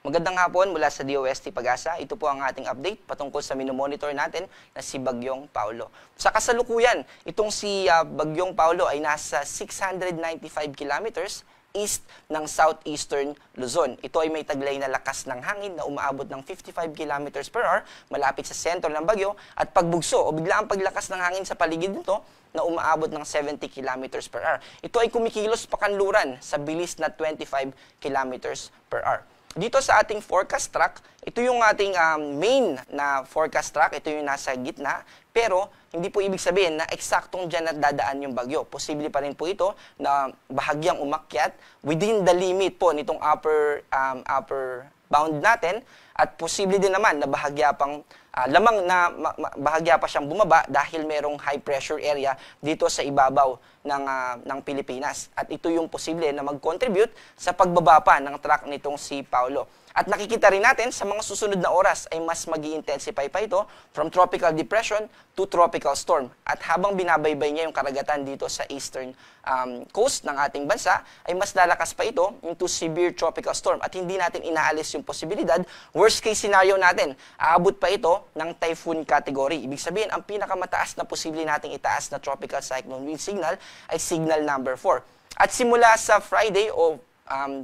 Magandang hapon mula sa DOST Pag-asa. Ito po ang ating update patungkol sa minomonitor natin na si Bagyong Paulo. Sa kasalukuyan, itong si Bagyong Paulo ay nasa 695 kilometers east ng southeastern Luzon. Ito ay may taglay na lakas ng hangin na umaabot ng 55 kilometers per hour malapit sa sentro ng bagyo at pagbugso o biglaang paglakas ng hangin sa paligid nito na umaabot ng 70 kilometers per hour. Ito ay kumikilos pakanluran sa bilis na 25 kilometers per hour. Dito sa ating forecast track, ito yung ating main na forecast track, ito yung nasa gitna, pero hindi po ibig sabihin na eksaktong dyan at dadaan yung bagyo. Posible pa rin po ito na bahagyang umakyat within the limit po nitong upper bound natin at posible din naman na bahagya pang bahagya pa siyang bumaba dahil merong high pressure area dito sa ibabaw ng Pilipinas. At ito yung posible na mag-contribute sa pagbaba pa ng track nitong si Paulo. At nakikita rin natin sa mga susunod na oras ay mas mag-i-intensify pa ito from tropical depression to tropical storm. At habang binabaybay niya yung karagatan dito sa eastern coast ng ating bansa, ay mas lalakas pa ito into severe tropical storm. At hindi natin inaalis yung posibilidad, worst case scenario natin, aabot pa ito ng typhoon category. Ibig sabihin, ang pinakamataas na posible nating itaas na tropical cyclone wind signal ay signal number 4. At simula sa Friday o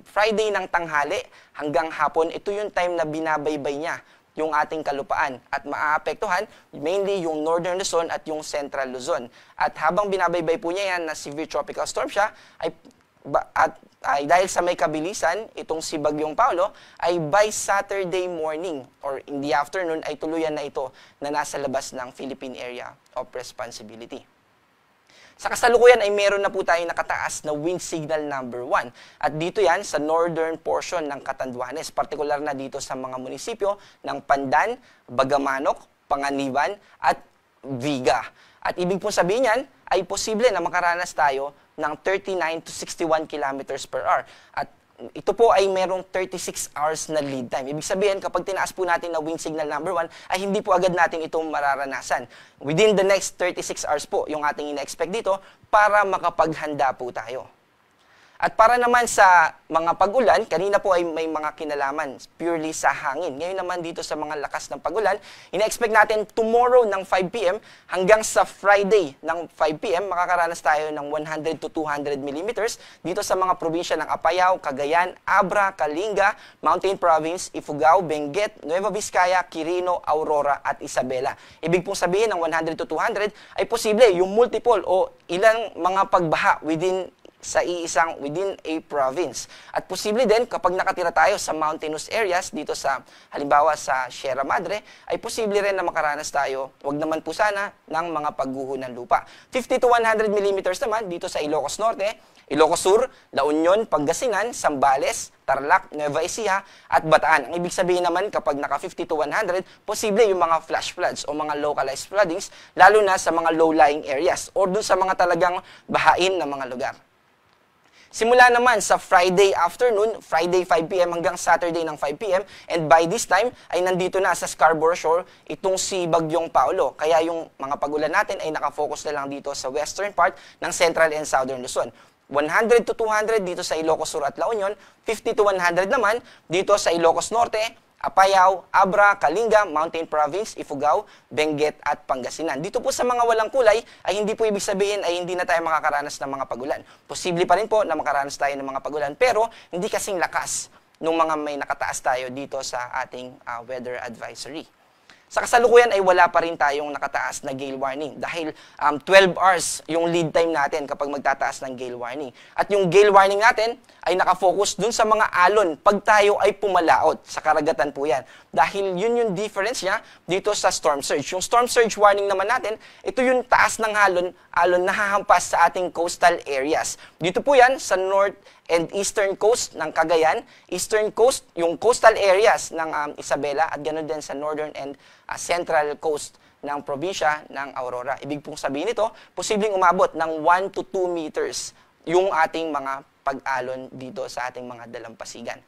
Friday ng tanghali hanggang hapon, ito yung time na binabaybay niya yung ating kalupaan at maaapektuhan mainly yung northern Luzon at yung central Luzon. At habang binabaybay po niya yan na severe tropical storm siya, ay dahil sa may kabilisan, itong si Bagyong Paulo, ay by Saturday morning or in the afternoon ay tuluyan na ito na nasa labas ng Philippine Area of Responsibility. Sa kasalukuyan ay meron na po tayong nakataas na wind signal number 1. At dito yan sa northern portion ng Catanduanes, partikular na dito sa mga munisipyo ng Pandan, Bagamanok, Panganiban at Viga. At ibig pong sabihin yan ay posible na makaranas tayo ng 39 to 61 kilometers per hour. At ito po ay merong 36 hours na lead time. Ibig sabihin, kapag tinaas po natin na wind signal number 1, ay hindi po agad natin itong mararanasan. Within the next 36 hours po, yung ating ina-expect dito, para makapaghanda po tayo. At para naman sa mga pag-ulan, kanina po ay may mga kinalaman purely sa hangin. Ngayon naman dito sa mga lakas ng pag-ulan, ina-expect natin tomorrow ng 5 p.m. hanggang sa Friday ng 5 p.m. makakaranas tayo ng 100 to 200 millimeters dito sa mga probinsya ng Apayao, Cagayan, Abra, Kalinga, Mountain Province, Ifugao, Benguet, Nueva Vizcaya, Quirino, Aurora at Isabela. Ibig pong sabihin ng 100 to 200 ay posible yung multiple o ilang mga pagbaha within a province. At posible din kapag nakatira tayo sa mountainous areas dito sa halimbawa sa Sierra Madre, ay posible rin na makaranas tayo, wag naman po sana, ng mga pagguho ng lupa. 50 to 100 millimeters naman dito sa Ilocos Norte, Ilocos Sur, La Union, Pangasinan, Zambales, Tarlac, Nueva Ecija at Bataan. Ang ibig sabihin naman kapag naka 50 to 100, posible yung mga flash floods o mga localized floodings, lalo na sa mga low-lying areas o dun sa mga talagang bahain na mga lugar. Simula naman sa Friday afternoon, Friday 5 p.m. hanggang Saturday ng 5 p.m. and by this time ay nandito na sa Scarborough Shore itong si Bagyong Paulo. Kaya yung mga pag-ulan natin ay nakafocus na lang dito sa western part ng central and southern Luzon. 100 to 200 dito sa Ilocos Sur at La Union, 50 to 100 naman dito sa Ilocos Norte, Apayao, Abra, Kalinga, Mountain Province, Ifugao, Benguet at Pangasinan. Dito po sa mga walang kulay ay hindi po ibig sabihin ay hindi na tayo makakaranas ng mga pagulan. Posible pa rin po na makaranas tayo ng mga pagulan pero hindi kasing lakas nung mga may nakataas tayo dito sa ating weather advisory. Sa kasalukuyan ay wala pa rin tayong nakataas na gale warning dahil 12 hours yung lead time natin kapag magtataas ng gale warning. At yung gale warning natin ay nakafocus dun sa mga alon pag tayo ay pumalaot sa karagatan po yan. Dahil yun yung difference niya dito sa storm surge. Yung storm surge warning naman natin, ito yung taas ng alon na hahampas sa ating coastal areas. Dito po yan sa north and eastern coast ng Cagayan, eastern coast, yung coastal areas ng Isabela at ganoon din sa northern and central coast ng probinsya ng Aurora. Ibig pong sabihin nito, posibleng umabot ng 1 to 2 meters yung ating mga pag-alon dito sa ating mga dalampasigan.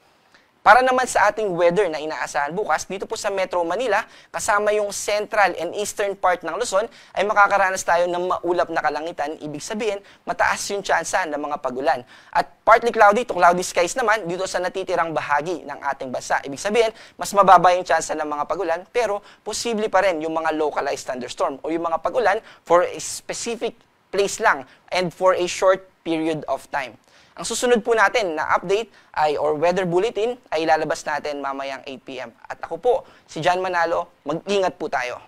Para naman sa ating weather na inaasahan bukas, dito po sa Metro Manila, kasama yung central and eastern part ng Luzon, ay makakaranas tayo ng maulap na kalangitan. Ibig sabihin, mataas yung tsansa ng mga pagulan. At partly cloudy to cloudy skies naman dito sa natitirang bahagi ng ating bansa. Ibig sabihin, mas mababa yung tsansa ng mga pagulan, pero posible pa rin yung mga localized thunderstorm o yung mga pagulan for a specific place lang and for a short period of time. Ang susunod po natin na update or weather bulletin ay ilalabas natin mamayang 8 p.m. At ako po, si John Manalo, mag-ingat po tayo.